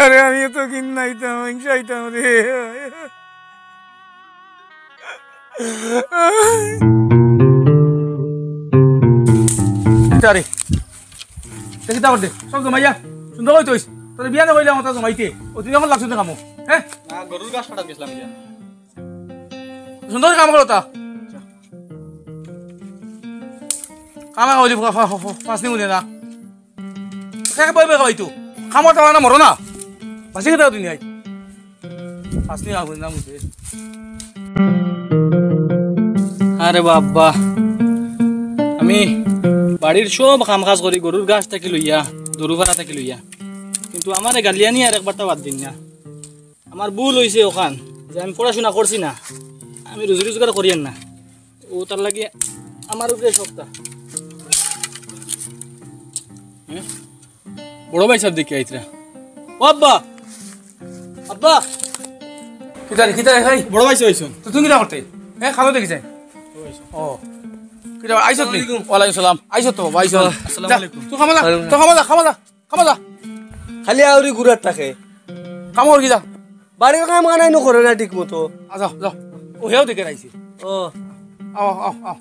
আরে আমি তো কিন নাইতাম চাইতাম রে আরে দেখি দাও দে সব জমাইয়া সুন্দর হইতো তোর বিয়া না কইলে আমার জমাইতে ও তুই এখন লাগছ না কামো হ্যাঁ না গরুর গাছ কাটা গেছিলাম ইয়া সুন্দর কাম করো তা কামা হইলি পাঁচ দিন না কাকে বইবে কইতো খামর দাও না মরো না বাসি দাও দুনিয়ায় পাঁচ দিন আগুন না মুছে আরে বাবা আমি বাড়ির সব কাম কাজ করি গরুর গাছ থেকে লইয়া গরু ভাড়া থেকে লইয়া কিন্তু আমার গালিয়ানি আর একবারটা বাদ দিন না আমার ভুল হয়েছে ওখান যে আমি পড়াশোনা করছি না আমি রুজি রোজগার করিয়েন না ও তার লাগে আমার উপরে সপ্তাহ বড় ভাই সব দেখে আইতরা ও আব্বা আব্বা কিতারে ভাই বড় ভাই হইছুন তো তুমি কিটা করতে হ্যাঁ খালো দেখি যাই ও কিটা আইছত নি ওয়ালাইকুম সালাম আইছত তো আইছত আসসালামু আলাইকুম তুই খামা খালি আউরি গুড়ার থাকে কামর কি যা বাড়ির কাম কানাই নকরে না ঠিক মতো যাও যাও ও হেও দেখে আইছে ও আও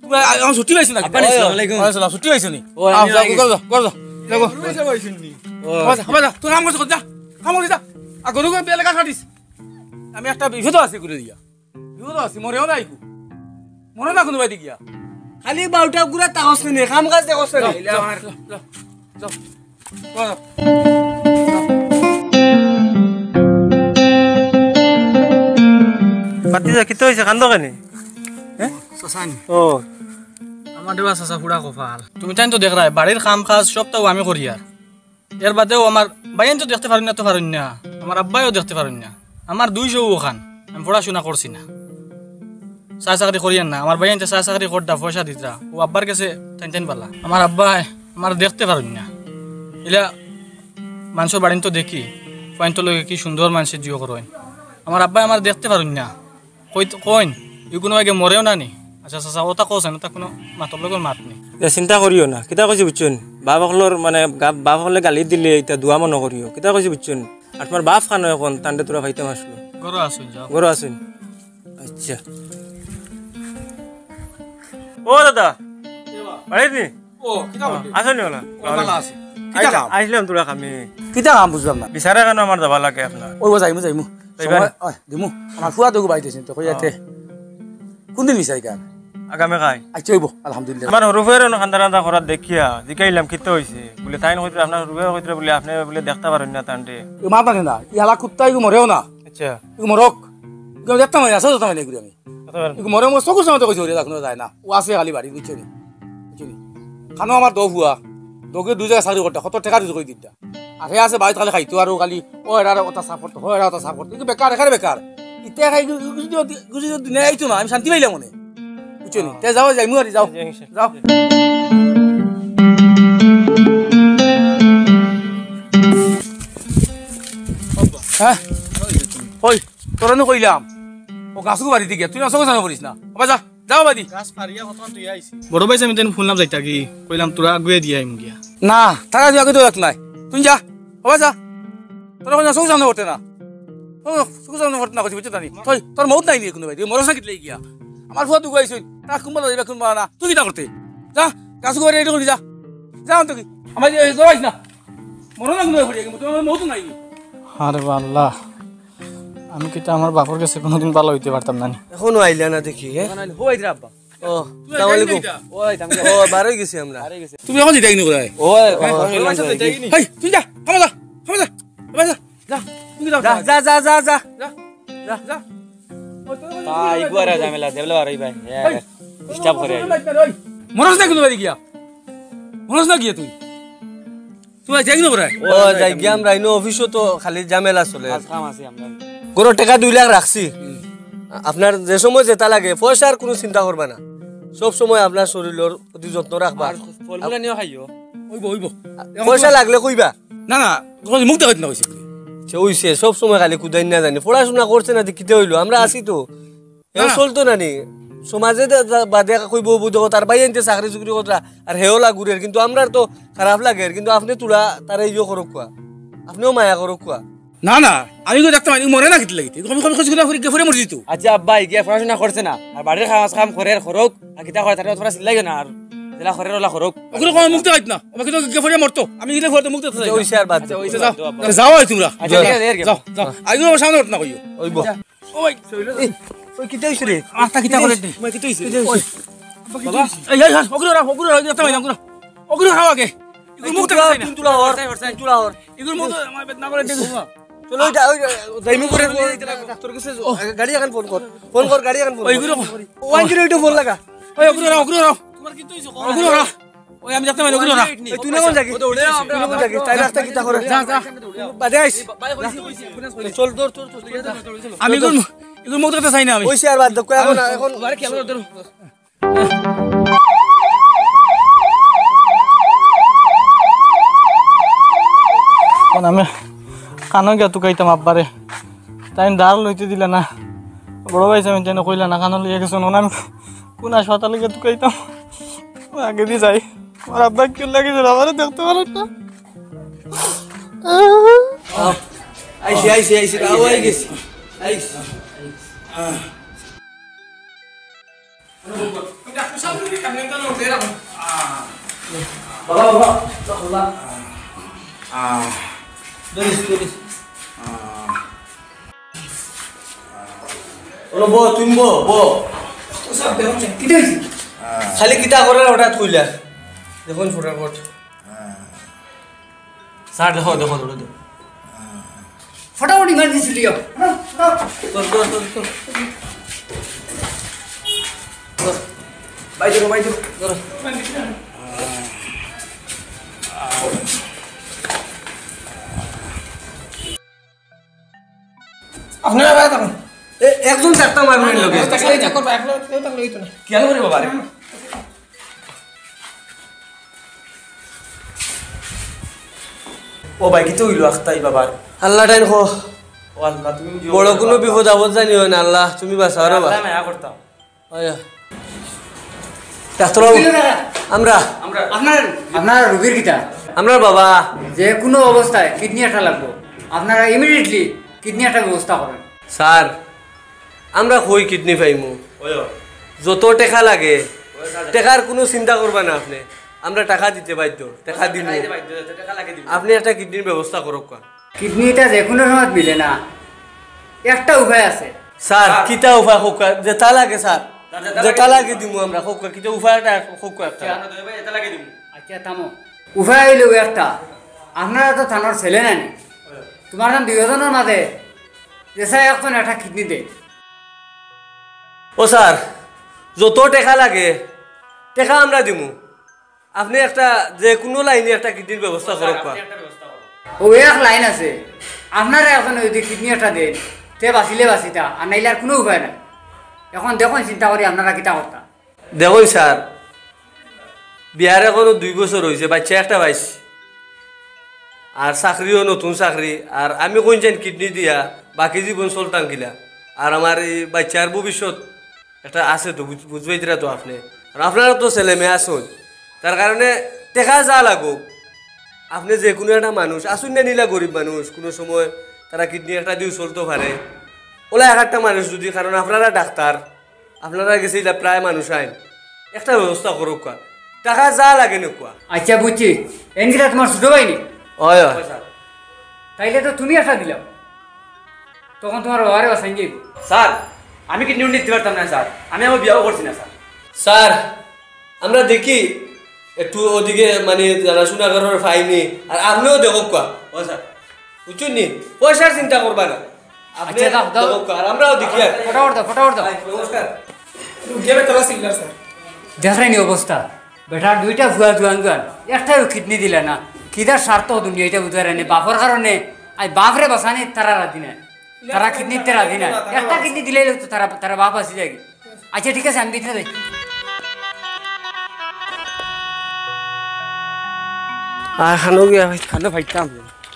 তুমি আমি ছুটি পাইছো না আসসালামু আলাইকুম ওয়ালাইকুম ছুটি পাইছো নি আও যাও কর যাও যা তুই কাম করছ যা কামর যা আর গরু বেলে কাটা দিস আমি একটা বিপদ আছে করে দিয়া বিপদ আছে মরেও নাই মরে না কোনো বাইতে গিয়া খালি বাউটা গুড়া তাহস নে কাম কাজ দেখছ না যাও বাতিজা কিতো হইছে কান্দ কেনে হ্যাঁ সসানি ও আমার দেওয়া চাচা ফুড়া কপাল তুমি তাই তো দেখ রায় বাড়ির কাম কাজ সবটাও আমি করি আর এর বাদেও আমার বাইন তো দেখতে পারেন না তো পারেন না আমার আব্বাইও দেখতে পারেন না আমার 200 ওখান আমি পড়াশোনা করছি না চা চাকরি করিয়েন না আমার বাইন চা চাকরি করতা পয়সা দিতরা ও আব্বার কাছে টেনশন পালা আমার আব্বাই আমার দেখতে পারেন না এলা মানুষের বাড়িন তো দেখি পয়েন্ট লগে কি সুন্দর মানুষের জিও করেন আমার আব্বাই আমার দেখতে পারেন না কইন ই কোনো আগে মরেও না নি আচ্ছা চাচা ওটা কোসেন ওটা কোনো মাতর লগের মাত নেই চিন্তা করিও না কিতা কইছি বুঝছুন বাপসকলের মানে বাপসকলে গালি দিলে এটা দুয়া মনে করিও কিতা কইছি বুঝছুন আর তোমার বাপ খানো এখন তান্ডে তোরা খাইতাম আসলো গরু আসুন যাও গরু আসুন আচ্ছা ও দাদা বাড়ি নি ও কিটা করতে আসনি ওলা ভালো আছে কিটা কাম আইলাম তোরা কামে কিটা কাম বুঝলাম না বিচারা কেন আমার যাবা লাগে আপনার ওই যাইমু দিমু আমার ফুয়া তো বাইতেছেন তো কইয়াতে কোনদিন মিশাই কার আগামে খাই আচ্ছা হইব আলহামদুলিল্লাহ আমার রুফের খান্দা রান্দা করার দেখিয়া জিকাইলাম কিতে হইছে বলে তাই নইতে আপনার রুফের কইতে বলে আপনি বলে দেখতে পারেন না তান্ডে ও মা মানে না ইহালা কুত্তা ইগু মরেও না আচ্ছা ইগু মরক ইগু দেখতাম না আসো তো মানে ইগু আমি ইগু মরে মো চকু সামতে কইছো রে দেখনো যায় না ও আছে খালি বাড়ি বুঝছনি খানো আমার দো ভুয়া দোকে দুই জায়গা চাকরি করতে 70 টাকা দিতে কই দিতা আর হে আছে বাড়িতে খালি খাইতো আর খালি ও এরা ওটা সাপোর্ট হয় এরা ওটা সাপোর্ট ইগু বেকার এখানে বেকার ইতিয়া খাই গুজি দিনে আইতো না আমি শান্তি পাইলাম মনে বুঝছনি তে যাও যাইমু আর যাও যাও হ্যাঁ ওই তোরা নো কইলাম ও গাছকু বাড়িতে গিয়া তুই অসংখ্য জানো করিস না বাবা যা যাও বাদি গাছ পারিয়া কতক্ষণ তুই আইছি বড় ভাই আমি তেন ফুলনাম যাইতা কি কইলাম তোরা আগুয়ে দিয়া আইম গিয়া না টাকা দিয়া কইতো রাখ নাই তুই যা বাবা যা তোরা কোন অসংখ্য জানো করতে না ও অসংখ্য জানো করতে না কইছি বুঝছ তানি তুই তোর মউত নাই নি কোনো ভাই তুই মরস না কিতলে গিয়া আমার ফুয়া তুই কইছিস তা কুম্বা যাইবা কুম্বা না তুই কিটা করতে যা গাছকু বাড়ি রেডি করি যা যা তুই আমার জড়াইস না মরো না কোনো ভাই তোর মউত নাই আরে আল্লাহ আমি কিটা আমার বাপর কাছে কোনোদিন ভালো হইতে পারতাম না এখনো আইলা না দেখি হ্যাঁ হই রে আব্বা ও আসসালামু আলাইকুম ওই তাম ও বারই গেছি আমরা তুমি এখন দিতে কিনো কই ওই হেই তুই যা খামা যা বাবা যা যা তুই যা যা যা যা যা যা যা যা তাই গুয়ারা ঝামেলা দেবলে বারই ভাই ডিস্টার্ব করে মরস না কোনো বাড়ি গিয়া মরস না গিয়া তুই যাই কিনো করে ও যাই গিয়া আমরা ইনো অফিসও তো খালি ঝামেলা চলে কাম আছে আমরা গরো টাকা 2 লাখ রাখছি আপনার যে সময় যেটা লাগে পয়সার কোনো চিন্তা করবা না সব সময় আপনার শরীরের প্রতি যত্ন রাখবা ফলমূল নিও খাইও হইব পয়সা লাগলে কইবা না না মুখ দেখাইতে না কইছি সে হইছে সব সময় খালি কুদাই না জানি পড়াশোনা করছে না কিতে হইলো আমরা আছি তো এও চলতো না নি সমাজে বাদে কইব বুঝো তার ভাই আনতে চাকরি চুকরি কথা আর হেও লাগুরের কিন্তু আমরার তো খারাপ লাগে কিন্তু আপনি তুলা তারে ইয়ে করক কোয়া আপনিও মায়া করক কোয়া না না আমি কই দেখতে মরে না কিতে লাগিতে কম কম কিছু করে ফুরে মরজি তো আচ্ছা আব্বা গিয়া পড়াশোনা করছে না আর বাড়ির কাম করে খরক আর কিতা করে তারে তোরা চিল্লাই না আর জেলা খরের ওলা খরক ওগুলো কোন মুখ দেখাইতে না আমাকে তো ফুরে মরতো আমি গিয়ে ঘরতে মুখ দেখাতে হইছে আর বাদ যাও যাও তোমরা আচ্ছা ঠিক আছে যাও যাও আইগো সামনে উঠ না কইও ওইব ওই ওই কিতে হইছে রে আস্তা কিতা করে দে মই কিতে হইছে বাবা এই এই ওগুলো দেখতে পাই না ওগুলো খাও আগে ইগুর মুখ দেখাই না তুলা হর ইগুর মুখ আমার বেদনা করে দেখো চলো ওইটা দাইমি করে তোর কাছে গাড়ি এখন ফোন কর গাড়ি এখন ফোন ওইগুলো ওয়ান জিরো এইটা ফোন লাগা ওই ওগুলো তোমার কিতে হইছে ওগুলো ওই আমি দেখতে পাই ওগুলো তুই না কোন জায়গা তাই রাস্তা কিতা করে যা যা বাদে আইস চল তোর আমি ইগুর মুখ দেখতে চাই না আমি ওইছে আর বাদ দাও এখন আরে কেমন ধরো আমি কানো গিয়া তুকাইতাম আব্বারে তাই দাঁড় লইতে দিলে না বড় ভাই আমি তেন কইলা না কানো লিয়ে গেছো আমি কোন হাসপাতালে গিয়ে তুকাইতাম আগে দিয়ে যাই আমার আব্বা কি লাগেছিল আমারে দেখতে পারো না আইসি আওয়াই গেছি আইস বাবা বো তুমি বো খালি কিতা করে হঠাৎ কইলা দেখুন ফটাফট স্যার দেখো ফটাফট ইমার্জেন্সি লিও তোর বাইরে ধরো আপনারা ভাই তখন একজন চারটা মারবেন লোকে তাকলাই যা করবা একলা কেউ তাকলাই হইতো না কেন করে বাবা ও ভাই কিতো হইলো আখতাই বাবার আল্লাহ টাইন খো ও আল্লাহ তুমি বড় কোনো বিপদ আপদ জানিও না আল্লাহ তুমি বাঁচাও রে বাবা মায়া করতাম ডাক্তার আমরা আপনার রোগীর কিটা আমরা বাবা যে কোনো অবস্থায় কিডনি একটা লাগবে আপনারা ইমিডিয়েটলি কিডনি একটা ব্যবস্থা করেন স্যার আমরা কই কিডনি পাইমু যত টাকা লাগে টাকার কোনো চিন্তা করবা না আপনি আমরা টাকা দিতে বাধ্য টাকা দিন আপনি একটা কিডনির ব্যবস্থা করুক কিডনিটা যে কোনো সময় মিলে না একটা উপায় আছে স্যার কিতা উপায় হোক যেটা লাগে স্যার যেটা লাগে দিমু আমরা হোক কিতা উপায়টা হোক একটা আচ্ছা থামো উপায় হইলেও একটা আপনারা তো থানার ছেলে নানি তোমার নাম দুজনের মাঝে যেসা এখন একটা কিডনি দে ও স্যার যত টাকা লাগে টাকা আমরা দিমু আপনি একটা যে কোনো লাইনে একটা কিডনির ব্যবস্থা করুক ও এক লাইন আছে আপনারা এখন যদি কিডনি একটা দেন তে বাঁচিলে বাঁচিতা আর নাইলে আর কোনো উপায় নাই এখন দেখুন চিন্তা করি আপনারা কিতা করতা দেখুন স্যার বিয়ার এখনো 2 বছর হয়েছে বাচ্চা একটা পাইছি আর চাকরিও নতুন চাকরি আর আমি কোনছেন কিডনি দিয়া বাকি জীবন চলতাম কিলা আর আমার এই বাচ্চার ভবিষ্যৎ একটা আছে তো বুঝবেই তো আপনি আর আপনারা তো ছেলে মেয়ে আসুন তার কারণে টেকা যা লাগুক আপনি যে কোনো একটা মানুষ আসুন না নিলা গরিব মানুষ কোনো সময় তারা কিডনি একটা দিয়েও চলতে পারে ওলা একটা মানুষ যদি কারণ আপনারা ডাক্তার আপনারা গেছিলা প্রায় মানুষ আইন একটা ব্যবস্থা করুক টাকা যা লাগে নোকা আচ্ছা বুঝছি এনকিটা তোমার ছোট ভাইনি হয় তাইলে তো তুমি একটা দিলাম তখন তোমার বাবারে বাসাই যাইব স্যার আমি কিডনি দিতে পারতাম না স্যার আমি আমার বিয়াও করছি না স্যার স্যার আমরা দেখি একটু ওদিকে মানে জানাশোনা করার ফাইনি আর আপনিও দেখুক ও স্যার বুঝছেন নি পয়সার চিন্তা করবা না আপনি দেখুক আর আমরাও দেখি আর ফটাফট দাও নমস্কার দেখলেনি অবস্থা বেটার দুইটা ভুয়া জোয়ান একটাও কিডনি দিলে না কিদার স্বার্থ দুনিয়া এটা বুঝতে পারেনি বাপর কারণে আজ বাপরে বাসানি তারা রাজি না তারা কিডনিতে রাজি না একটা কিডনি দিলে তো তারা বাপ আসি যায় আচ্ছা ঠিক আছে আমি দিতে যাই আর খানো গিয়া খানো ফাইতাম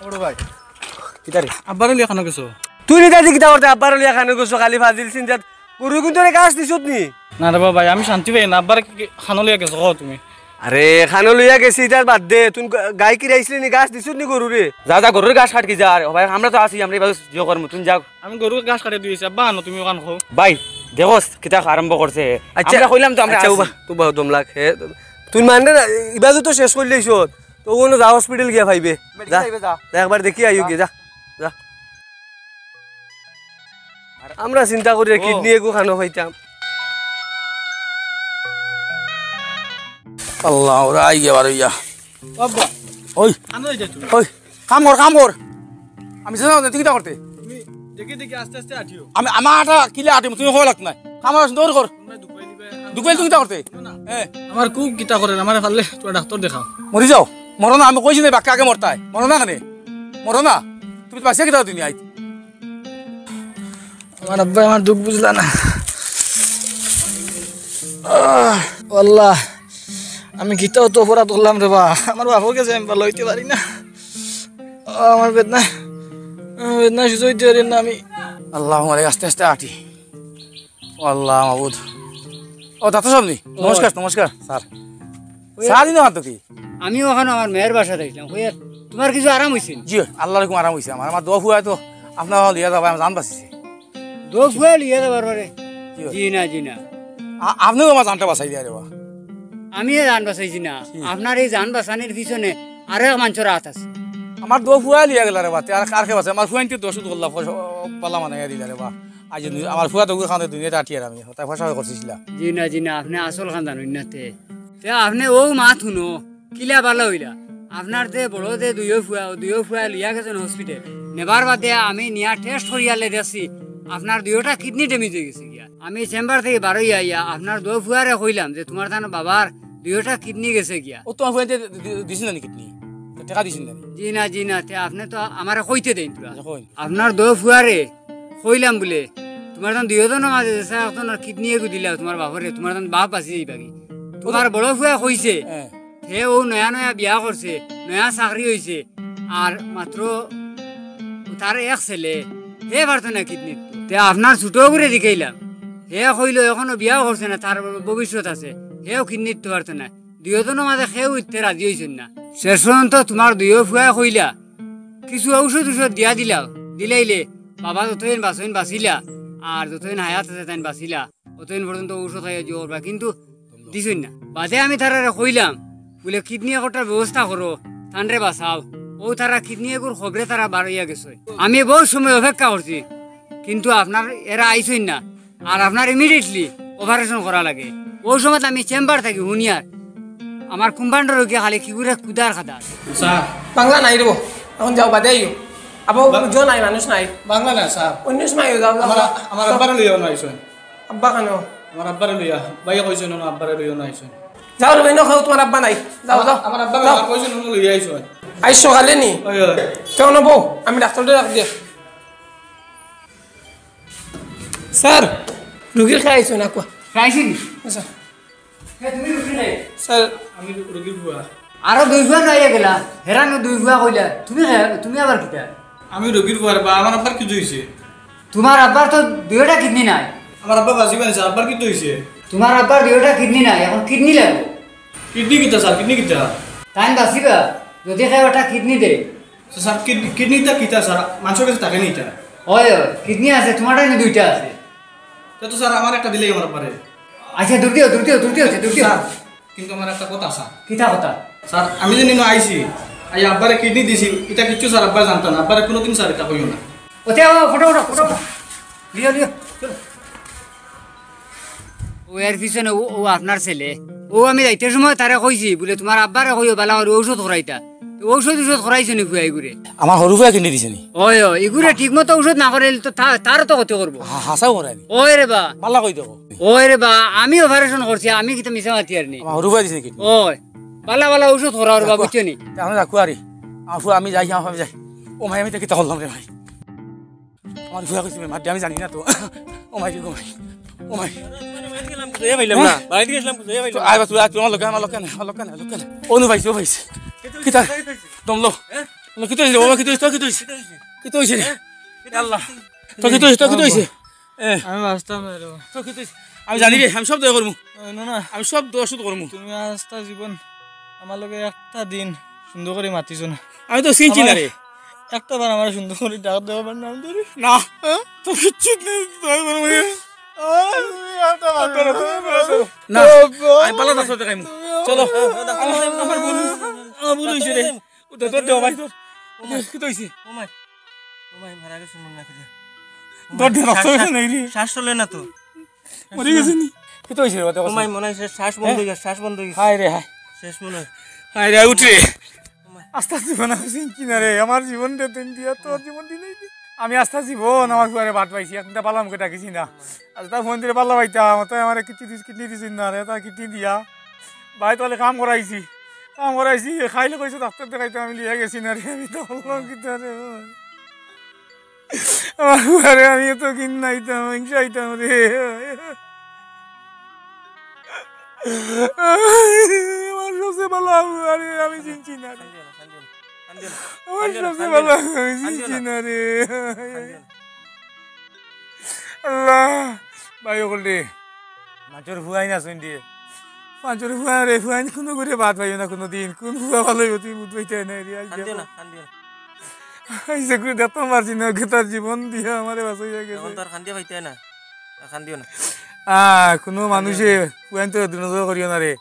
বড় ভাই কিতারে আব্বারে লিয়া খানো গেছো তুই নিতা দি কিতা করতে আব্বার লিয়া খানো গেছো খালি ফাজিল চিন্তাত গরু কিন্তু গাছ দিছত নি না রে ভাই আমি শান্তি পাই না আব্বারে খানো লিয়া গেছো তুমি আরে খানো লইয়া গেছি তার বাদ দে তুই গাই কি রাইছলি নি গাছ দিছত নি গরু রে যা যা গরুর গাছ কাট কি যা আরে ভাই আমরা তো আছি আমরা এবার জিও করমু তুই যাও আমি গরুর ঘাস কাটে দিয়েছি আব্বা আনো তুমি ওখান খাও ভাই দেখোস কিতা আরম্ভ করছে আচ্ছা আমরা কইলাম তো আমরা আচ্ছা আছি। তুই বহুত দম লাগ হে তুই মানে না ইবাদু তো শেষ করলি সত তো ওনো যা হসপিটাল গিয়া ভাইবে যা যা একবার দেখি আইও গিয়ে যা যা আমরা চিন্তা করি কিডনি এগু খানো পাইতাম আল্লাহ ওরা আই গিয়া বারইয়া আব্বা ওই আনো যাই তুমি ওই কাম কর আমি জানো না তুই কিতা করতে তুমি দেখি দেখি আস্তে আস্তে আঠিও আমি আমার আটা কিলা আটিম তুমি হওয়া লাগ নাই কাম দৌড় কর তোমরা দুপাই দিবে দুপুরে তুই কিতা করতে হ্যাঁ আমার খুব কিতা করে আমার ফাললে তোরা ডাক্তার দেখাও মরি যাও মরো না আমি কইছি না বাক্কা আগে মরতাই মরো না কেন মরো না তুমি পাশে কিতা তুমি আই আমার আব্বা আমার দুঃখ বুঝলা না আল্লাহ আমি গীতাও তো অপরাধ করলাম রে বা আমার বাপকে গেছে আমি ভালো হইতে পারি না আমার বেদনা সুযোগ হইতে পারি না আমি আল্লাহ মারে আস্তে আস্তে আটি ও আল্লাহ মাহবুদ ও দাদা সামনি নমস্কার নমস্কার স্যার স্যারই না তো কি আমি ওখানে আমার মেয়ের বাসা দেখলাম কইয়া তোমার কিছু আরাম হয়েছে জি আল্লাহ রকম আরাম হয়েছে আমার দোয়া ফুয়া তো আপনার লিয়া যাবো আমি জান বাঁচিছে দোষ ফুয়া লিয়ে যাবার পরে জি। জি না আপনিও আমার জানটা বাঁচাই দিয়া রে বা আমি জান বাঁচাইছি না আপনার এই জান বাঁচানোর পিছনে আরো এক মানুষের হাত আছে আমার দোয়া ফুয়া লিয়া গেল রে বা আর কারকে বাঁচে আমার ফুয়াইতে দোষ উল্লাহ পালা মানে দিলা রে বা আজ আমার ফুয়া তো খাওয়াতে দুনিয়াতে আটি আর আমি তাই ফসা করছিলাম জি না আপনি আসল খানদান হইনাতে তে আপনি ও মাত শুনো কিলা ভালো হইলা আপনার তে বড় দে দুইও ফুয়া লিয়া গেছেন হসপিটাল নেবার বাদে আমি নিয়া টেস্ট করিয়ালে দেখছি আপনার দুইটা কিডনি ড্যামেজ হয়ে গেছে গিয়া আমি চেম্বার থেকে বারোই আইয়া আপনার দো ফুয়ারে কইলাম যে তোমার তার বাবার দুইটা কিডনি গেছে গিয়া ও তোমার ফুয়াইতে দিছিল না কিডনি টাকা দিছিল না জি না তে আপনি তো আমারে কইতে দেন তোরা কই আপনার দো ফুয়ারে কইলাম বলে তোমার তান দুইজনের মাঝে আপনার কিডনি এগু দিলা তোমার বাপরে তোমার তান বাপ বাঁচি যাইবা কি তোমার বড় ফুয়া কইছে হ্যাঁ হে ও নয়া বিয়া করছে নয়া চাকরি হয়েছে আর মাত্র তার এক ছেলে হে পারতো না কিডনি তে আপনার ছোট করে দেখাইলাম হে কইল এখনো বিয়াও করছে না তার ভবিষ্যৎ আছে হেও কিডনি দিতে পারতো না দুইজনের মাঝে সেও ইতে রাজি হয়েছেন না শেষ পর্যন্ত তোমার দুইও ফুয়া কইলা কিছু ঔষধ দিয়া দিলাইলে বাবা যতদিন বাঁচিলা আর যতদিন হায়াত আছে তাই বাঁচিলা অতদিন পর্যন্ত ঔষধ খাইয়া দিও করবা কিন্তু দিছই না বাদে আমি তারা কইলাম বলে কিডনি একটার ব্যবস্থা করো তানরে বাঁচাও ও তারা কিডনি এগুর খবরে তারা বাড়াইয়া গেছে আমি বহু সময় অপেক্ষা করছি কিন্তু আপনার এরা আইসই না আর আপনার ইমিডিয়েটলি অপারেশন করা লাগে ওই সময় আমি চেম্বার থাকি হুনিয়ার আমার কুম্পান্ডার গিয়ে খালি কি করে কুদার খাদার স্যার বাংলা নাই রে এখন যাও বাদে আইও আবো বুঝো নাই মানুষ নাই বাংলা না স্যার অন্য সময় যাও আমার আব্বারে লইয়া নাইছেন আব্বা কেন আমার আব্বারে লইয়া বাইয়া কইছেন না আব্বারে লইয়া নাইছেন যাও রে বেনো খাও তোমার আব্বা নাই যাও যাও আমার আব্বা কইছেন না লইয়া আইছেন আইস সকালে নি ওই কেউ নেবো আমি ডাক্তারটা রাখ দিয়ে স্যার রুগীর খাই আইসো না কোয়া খাইছি স্যার তুমি রুটি খাই স্যার আমি রোগী বুয়া আরো দুই ফুয়া নইয়া গেলা হেরানো দুই ফুয়া কইলা তুমি আবার কিটা আমি রোগীর বুয়ার বা আমার আব্বার কি হইছে তোমার আব্বার তো দুইটা কিডনি নাই আমার আব্বা বাজি বানিয়েছে আব্বার কি হইছে তোমার আব্বার দুইটা কিডনি নাই এখন কিডনি লাগবে কিডনি কিটা স্যার কিডনি কিটা তাই বাঁচিবা যদি খাই ওটা কিডনি দে স্যার কিডনিটা কিটা স্যার মানুষের কাছে থাকে নিটা হয় কিডনি আছে তোমারটা দুইটা আছে তো স্যার আমার একটা দিলেই আমার পারে আচ্ছা দুটিও স্যার কিন্তু আমার একটা কথা স্যার কিতা কথা স্যার আমি যে নিনো আইছি আই আব্বারে কিডনি দিছি এটা কিচ্ছু স্যার আব্বা জানতো না আব্বারে কোনোদিন স্যার এটা কইও না ওতে ফটো লিও চলো ও এর পিছনে ও আপনার ছেলে ও আমি যাইতে সময় তারে কইছি বলে তোমার আব্বারে কইও বেলা করে ঔষধ খরাইতা ঔষধ খরাইছো নি ফুয়া এগুরে আমার সরু ফুয়া কিনে দিছে নি ওই এগুরে ঠিক মতো ঔষধ না করে তো তার তো ক্ষতি করবো হাসাও করে নি ওই রে বা পাল্লা কই দেবো ওই রে বা আমি অপারেশন করছি আমি কিন্তু মিশা মাতি আর নি আমার সরু ফুয়া দিছে নি কিডনি ওই পালা ঔষধ খরা বা বুঝছো নি আমি রাখু আরে আমার ফুয়া আমি যাই আমি যাই ও ভাই আমি তো কিতা করলাম রে ভাই আমার ফুয়া কইছে মাটি আমি জানি না তো ও ভাই গো ভাই ও ভাই আইবা তুই তোমার লোকে আমার লোকে না অনু ভাইছে ও ভাইছে কিতা দমলো কিতো হইছে বাবা কিতো হইছে কিতো হইছে কিতো হইছে আল্লাহ তো কিতো হইছে তো কিতো হইছে আমি বাঁচতাম না রে তো কিতো হইছে আমি জানি রে আমি সব দয়া করমু না আমি সব দোয়া শুধু করমু তুমি আজটা জীবন আমার লগে একটা দিন সুন্দর করে মাতিছো না আমি তো চিনছি না রে একটা বার আমার সুন্দর করে ডাক দেওয়ার নাম ধরি না তো কিচ্ছু নেই দয়া করমু না আমি পালা দাস দেখাইমু চলো আমার ভুল হইছে রে উঠে তোর দেওয়া ভাই তোর কিতো হইছে ওমাই মারা গেছে মন না করে তোর দেওয়া রাস্তা নাই রে শ্বাস চলে না তো মরে গেছে নি কিতো হইছে রে ওমাই মনে হয় শ্বাস বন্ধ হয়ে গেছে শ্বাস বন্ধ হয়ে গেছে হায় রে হায় শেষ মনে হয় হায় রে উঠ রে আস্তে আস্তে জীবন আমি চিনছি না রে আমার জীবনটা তেন দিয়া তোর জীবন দিলেই আমি আস্তে জীবন আমার ফুয়ারে বাট পাইছি একটা পালাম কে ডাকিছি না আজ তার ফোন দিয়ে পাল্লা পাইতাম তাই আমার কিডনি দিছিস না রে তার কিডনি দিয়া ভাই তাহলে কাম করাইছি খাইলে কইছো ডাক্তার দেখাইতে আমি লিয়ে গেছি না রে আমি তো বললাম কি রে আমার ফুয়ারে আমি তো কিন নাইতাম হিংসা আইতাম রে আমার সবচেয়ে ভালো আরে আমি চিনছি না রে আমার সবচেয়ে ভালো আমি চিনছি না রে আল্লাহ ভাই ওগুল রে মাছের ফুয়াই না শুন দিয়ে মাছের ফুয়া রে ফুয়াই কোনো করে ভাত পাইও না কোনো দিন কোন ফুয়া ভালো তুই বুঝ পাইতে না রে আইসে করে দেখতাম পারছি না তার জীবন দিয়ে আমারে বাঁচাইয়া গেছে এখন তো আর খান্দিয়া পাইতে না খান্দিও না কোনো মানুষে ফুয়াইন তো নজর করিও না রে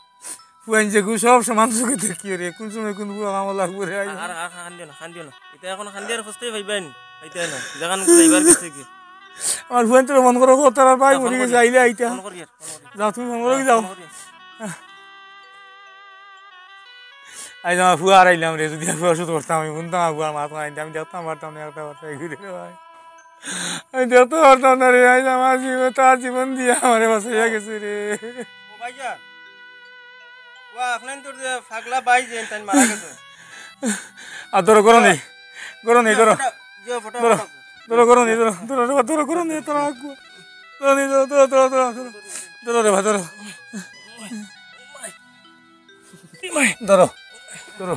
ফুয়াইন যে সব সমান চোখে দেখিও রে কোন সময় কোন ফুয়া কামো লাগবো রে আর খান্দিও না এটা এখন খান্দিয়ার খুঁজতেই পাইবেন পাইতে না জাগান যাইবার গেছে কি আমার ফুয়াইন তো মন করো তার ভাই মরি গেছে আইলে আইতা ফোন করি যাও তুমি মন করো যাও আই আমার ফুয়া আর আইলাম রে যদি ফুয়া শুধু করতাম আমি শুনতাম ফুয়ার মাথা আইতাম আমি দেখতাম পারতাম না একটা কথা ঘুরে ভাই আমি দেখতে পারতাম না রে আইলাম আমার জীবন তার জীবন দিয়ে আমার বাঁচাইয়া গেছে রে ও ভাইজান ওয়া আপনার তো ফাগলা বাই যেন তাই মারা গেছে আর ধরো করো নেই ধরো যে ফটো ধরো করো নেই ধরো করো নেই তোরা ধরো নেই ধরো রে ভাই ধরো ধরো